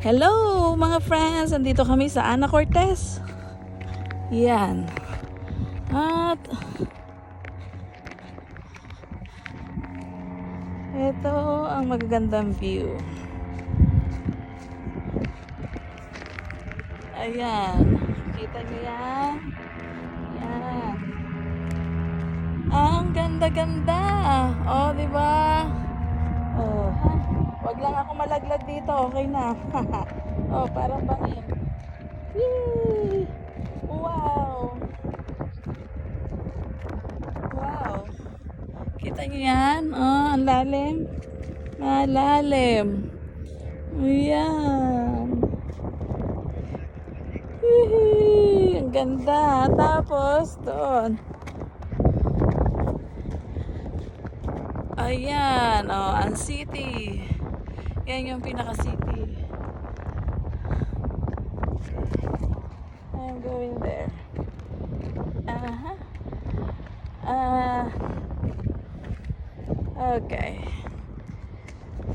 Hello mga friends! Andito kami sa Ana Cortez. Yan. At ito ang magagandang view. Ayan. Kita nyo yan? Yan. Ang ganda-ganda. Oh, diba? Oh. Wag lang ako malaglag dito. Okay na. Oh, parang bangin. Yay! Wow! Wow! Kita nyo yan? Oh, ang lalim. Malalim. Ayan. Hihi! Ang ganda. Tapos, doon. Ayan. Oh, ang city. Yan yung pinaka-city. I'm going there. Okay.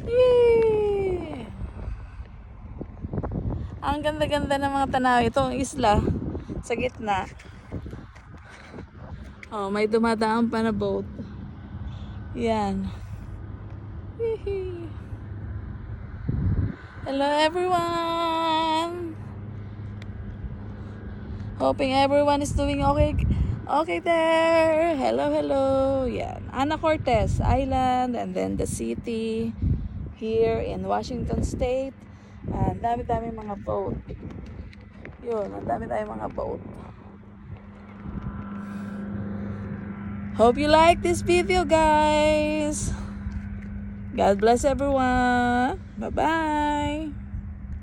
Yay! Ang ganda-ganda ng mga tanaw. Ito ang isla sa gitna. Oh, may dumadaan pa na boat. Yan. Yee! Hello everyone! Hoping everyone is doing okay. Okay there. Hello, hello. Yan. Ana Cortez Island and then the city here in Washington State. Ang dami-dami mga boat. Yun, ang dami-dami mga boat. Hope you like this video, guys. God bless everyone. Bye-bye.